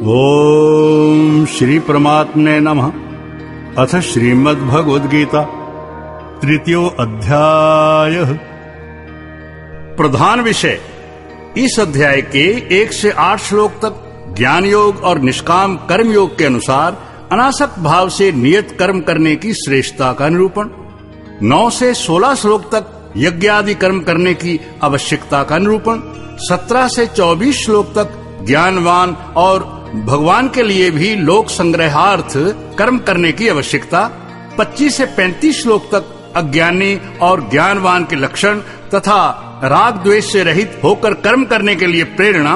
ओम श्री परमात्मने नमः। अथ श्रीमद्भगवद्गीता तृतीयो अध्याय। प्रधान विषय। इस अध्याय के 1 से 8 श्लोक तक ज्ञान योग और निष्काम कर्म योग के अनुसार अनासक्त भाव से नियत कर्म करने की श्रेष्ठता का निरूपण। 9 से 16 श्लोक तक यज्ञ आदि कर्म करने की आवश्यकता का निरूपण। 17 से 24 श्लोक तक ज्ञानवान और भगवान के लिए भी लोक संग्रहार्थ कर्म करने की आवश्यकता। 25 से 35 श्लोक तक अज्ञानी और ज्ञानवान के लक्षण तथा राग द्वेष से रहित होकर कर्म करने के लिए प्रेरणा।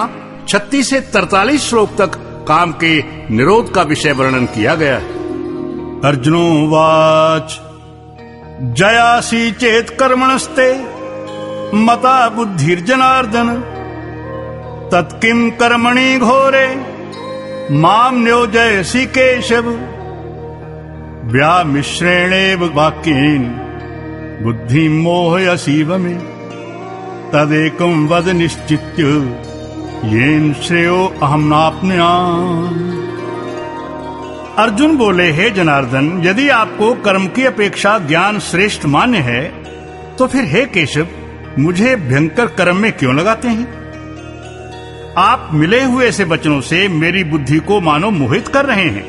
36 से 43 श्लोक तक काम के निरोध का विषय वर्णन किया गया है। अर्जुनोवाच जयासी चेत कर्मणस्ते मता बुद्धिर्जनार्दन तत्किं कर्मणि घोरे माम नियोजयसि केशव व्यामिश्रेणेव वाक्येन बुद्धिं मोहयसीव मे तदेकं वद निश्चित्य येन श्रेयो अहं नाप्नुयाम्। अर्जुन बोले, हे जनार्दन, यदि आपको कर्म की अपेक्षा ज्ञान श्रेष्ठ मान्य है तो फिर हे केशव, मुझे भयंकर कर्म में क्यों लगाते हैं? आप मिले हुए ऐसे वचनों से मेरी बुद्धि को मानो मोहित कर रहे हैं।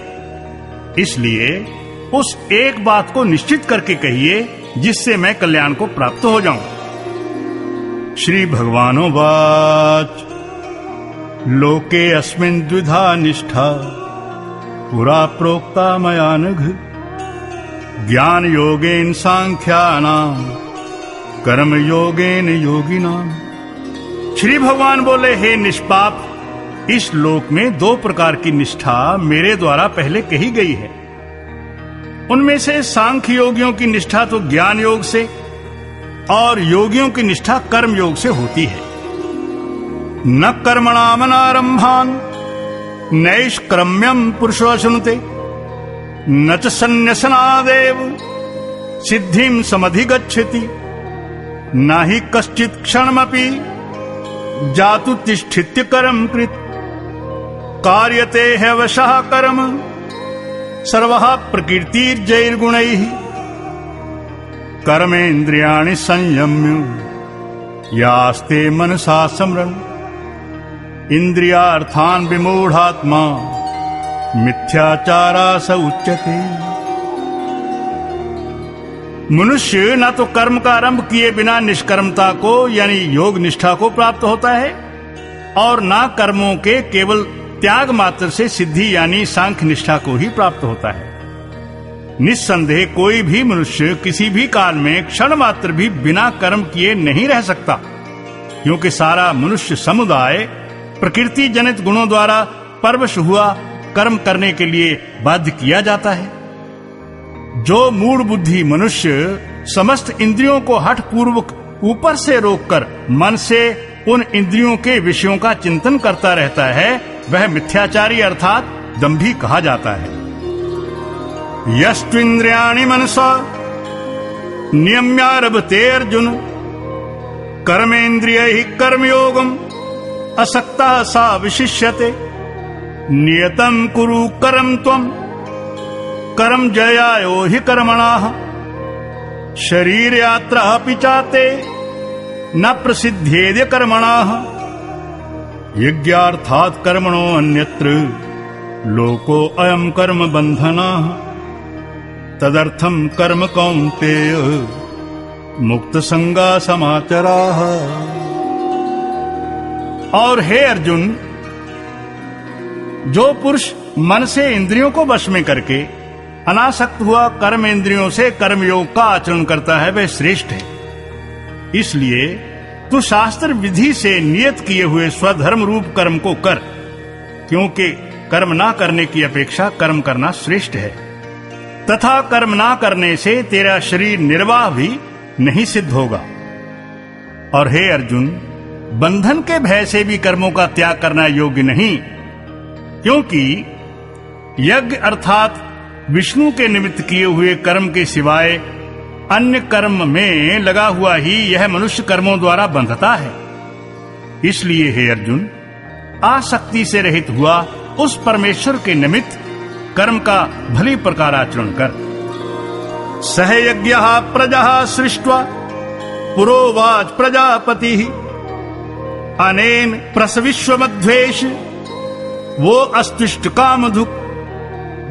इसलिए उस एक बात को निश्चित करके कहिए जिससे मैं कल्याण को प्राप्त हो जाऊं। श्री भगवानोवाच लोके अस्मिन् द्विधा निष्ठा पुरा प्रोक्ता मया नघ ज्ञान योगेन सांख्यानाम कर्म योगेन योगिनाम। श्री भगवान बोले, हे निष्पाप, इस लोक में 2 प्रकार की निष्ठा मेरे द्वारा पहले कही गई है। उनमें से सांख्य योगियों की निष्ठा तो ज्ञान योग से और योगियों की निष्ठा कर्म योग से होती है। न कर्मणामनारंभान नैष्कर्म्यम पुरुषो अश्नुते न च सन्न्यसनादेव सिद्धिं समधिगच्छति न हि कश्चित् क्षणमपि जातु तिष्ठित्य कर्म कृत कार्यते ह्यवशः कर्म सर्वः प्रकृतिर्जैर्गुणैः कर्मेन्द्रियाणि संयम्य यास्ते मनसा स्मरन् इंद्रियार्थान विमूढ़ात्मा मिथ्याचारा स उच्यते। मनुष्य न तो कर्म का आरंभ किए बिना निष्कर्मता को यानी योग निष्ठा को प्राप्त होता है और न कर्मों के केवल त्याग मात्र से सिद्धि यानी सांख्य निष्ठा को ही प्राप्त होता है। निस्संदेह कोई भी मनुष्य किसी भी काल में क्षण मात्र भी बिना कर्म किए नहीं रह सकता, क्योंकि सारा मनुष्य समुदाय प्रकृति जनित गुणों द्वारा परवश हुआ कर्म करने के लिए बाध्य किया जाता है। जो मूढ़ बुद्धि मनुष्य समस्त इंद्रियों को हठ पूर्वक ऊपर से रोककर मन से उन इंद्रियों के विषयों का चिंतन करता रहता है, वह मिथ्याचारी अर्थात दंभी कहा जाता है। यस्त्विन्द्रियाणि मनसा नियम्यारभते अर्जुन कर्मेन्द्रियैः कर्मयोगम् असक्तः सा विशिष्यते नियतं कुरु कर्म त्वम् कर्म जयायो हि कर्मणाः शरीर यात्रा अपि चाते न प्रसिद्धेद्य कर्मणाः यज्ञार्थात् कर्मणो अन्यत्र लोको अयं कर्म बन्धनः तदर्थं कर्म कौन्तेय मुक्त संगा समाचराः। और हे अर्जुन, जो पुरुष मन से इंद्रियों को वश में करके अनासक्त हुआ कर्म इंद्रियों से कर्मयोग का आचरण करता है, वह श्रेष्ठ है। इसलिए तू शास्त्र विधि से नियत किए हुए स्वधर्म रूप कर्म को कर, क्योंकि कर्म ना करने की अपेक्षा कर्म करना श्रेष्ठ है तथा कर्म ना करने से तेरा शरीर निर्वाह भी नहीं सिद्ध होगा। और हे अर्जुन, बंधन के भय से भी कर्मों का त्याग करना योग्य नहीं, क्योंकि यज्ञ अर्थात विष्णु के निमित्त किए हुए कर्म के सिवाय अन्य कर्म में लगा हुआ ही यह मनुष्य कर्मों द्वारा बंधता है। इसलिए हे अर्जुन, आसक्ति से रहित हुआ उस परमेश्वर के निमित्त कर्म का भली प्रकार आचरण कर। सह यज्ञः प्रजा सृष्ट्वा पुरोवाच प्रजापति अनेन प्रसविश्वमध्वेश वो अस्तिष्ट कामधुक्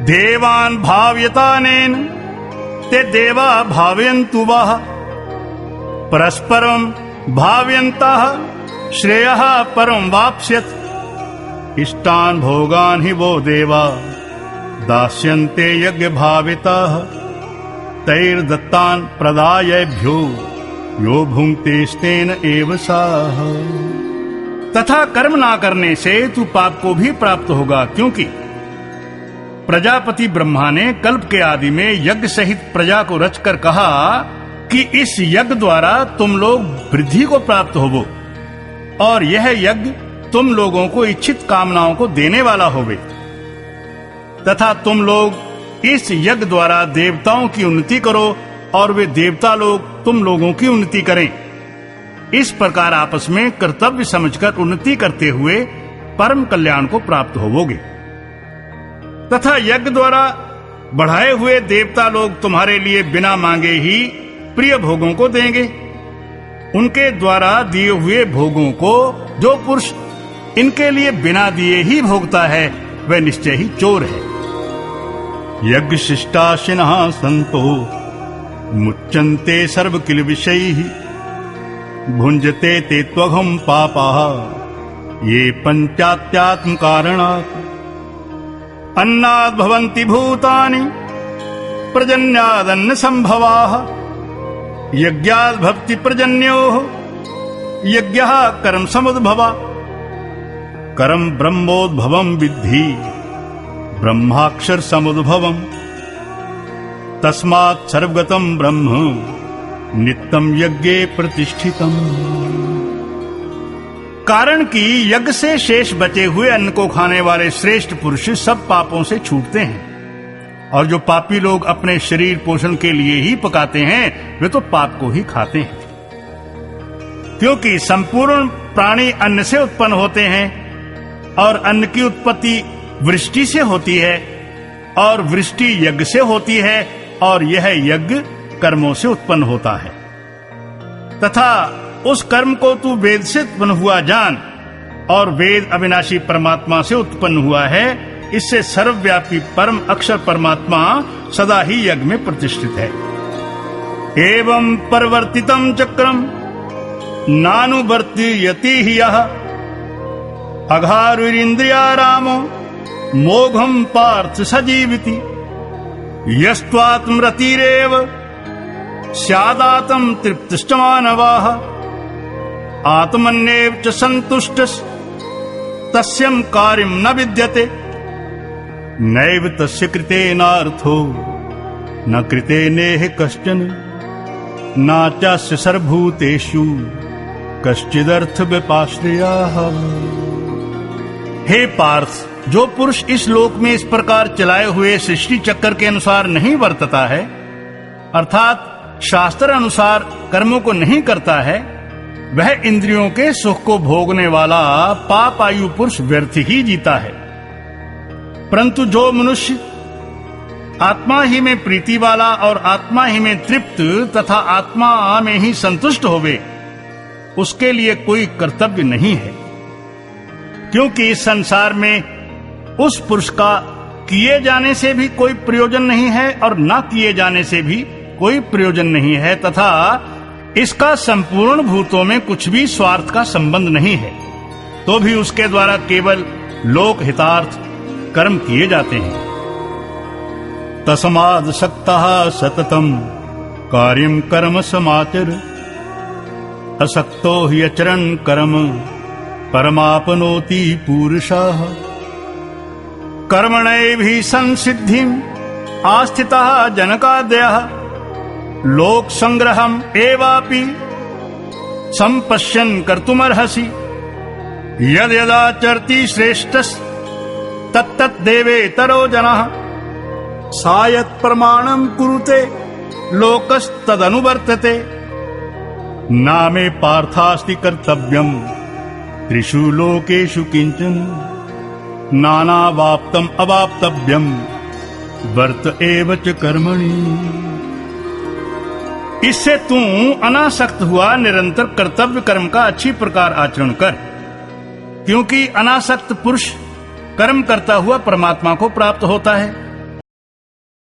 देवान् भाव्यतानेन ते देवा भावयन्तु वः परस्परं भावयन्तः श्रेयः परं वाप्स्यत् इष्टान् भोगान् हि वो देवा दास्यन्ते यज्ञ भाविताः तैर्दत्तान् प्रदायेभ्यो यो भुङ्क्तेस्तेन एव साः। तथा कर्म ना करने से तू पाप को भी प्राप्त होगा, क्योंकि प्रजापति ब्रह्मा ने कल्प के आदि में यज्ञ सहित प्रजा को रचकर कहा कि इस यज्ञ द्वारा तुम लोग वृद्धि को प्राप्त होवो और यह यज्ञ तुम लोगों को इच्छित कामनाओं को देने वाला होवे तथा तुम लोग इस यज्ञ द्वारा देवताओं की उन्नति करो और वे देवता लोग तुम लोगों की उन्नति करें। इस प्रकार आपस में कर्तव्य समझकर उन्नति करते हुए परम कल्याण को प्राप्त होवोगे तथा यज्ञ द्वारा बढ़ाए हुए देवता लोग तुम्हारे लिए बिना मांगे ही प्रिय भोगों को देंगे। उनके द्वारा दिए हुए भोगों को जो पुरुष इनके लिए बिना दिए ही भोगता है वह निश्चय ही चोर है। यज्ञ शिष्टाशिनः संतो मुच्यन्ते सर्व किल विषयैः भुञ्जते ते त्वघं पापाः ये पंचात्यात्म कारणात् अन्नाद् भवन्ति भूतानि पर्जन्यादन्न संभवाः यज्ञाद् भवति पर्जन्योः यज्ञः कर्म समुद्भवा कर्म ब्रह्मोद्भवं विद्धि ब्रह्माक्षर समुद्भवम् तस्मात् सर्वगतं ब्रह्म नित्यं यज्ञे प्रतिष्ठितम्। कारण कि यज्ञ से शेष बचे हुए अन्न को खाने वाले श्रेष्ठ पुरुष सब पापों से छूटते हैं और जो पापी लोग अपने शरीर पोषण के लिए ही पकाते हैं वे तो पाप को ही खाते हैं, क्योंकि संपूर्ण प्राणी अन्न से उत्पन्न होते हैं और अन्न की उत्पत्ति वृष्टि से होती है और वृष्टि यज्ञ से होती है और यह यज्ञ कर्मों से उत्पन्न होता है तथा उस कर्म को तू वेद से उत्पन्न हुआ जान और वेद अविनाशी परमात्मा से उत्पन्न हुआ है। इससे सर्वव्यापी परम अक्षर परमात्मा सदा ही यज्ञ में प्रतिष्ठित है। एवं परिवर्तितम चक्रम नानुवर्तयति हि यः अघारुरिन्द्रियारामो मोघम पार्थ सजीविति यस्त्वात्मरतिरेव स्यादात्म तृप्तश्च मानवाः आत्मन्येव च संतुष्टः तस्यं कार्यं न विद्यते नैव तस्य कृतेनार्थो न कृतेनेह कश्चन नाचास्य सर्वभूतेषु कश्चिदर्थ विपाश्रयः। हे पार्थ, जो पुरुष इस लोक में इस प्रकार चलाए हुए सृष्टि चक्र के अनुसार नहीं वर्तता है अर्थात शास्त्र अनुसार कर्मों को नहीं करता है वह इंद्रियों के सुख को भोगने वाला पाप आयु पुरुष व्यर्थ ही जीता है। परंतु जो मनुष्य आत्मा ही में प्रीति वाला और आत्मा ही में तृप्त तथा आत्मा में ही संतुष्ट होवे उसके लिए कोई कर्तव्य नहीं है, क्योंकि इस संसार में उस पुरुष का किए जाने से भी कोई प्रयोजन नहीं है और न किए जाने से भी कोई प्रयोजन नहीं है तथा इसका संपूर्ण भूतों में कुछ भी स्वार्थ का संबंध नहीं है, तो भी उसके द्वारा केवल लोक हितार्थ कर्म किए जाते हैं। तस्माद् सक्तः सततं कार्यं कर्म समाचर असक्तो हि अचरन् कर्म परमाप्नोति पुरुषः कर्मणैव संसिद्धिम् आस्थितः जनकादयः लोक संग्रहम एवापि संपश्यन् कर्तुमर्हसि यद यदाचरति श्रेष्ठस् तत्तत् देवेतरो जनः सायत् प्रमाणं कुरुते लोकस्तदनुवर्तते नामे पार्थास्ति कर्तव्यम् त्रिषु लोकेषु किंचन नानावाप्तम अवाप्तव्यम वर्त एव च कर्मणि। इससे तू अनासक्त हुआ निरंतर कर्तव्य कर्म का अच्छी प्रकार आचरण कर, क्योंकि अनासक्त पुरुष कर्म करता हुआ परमात्मा को प्राप्त होता है।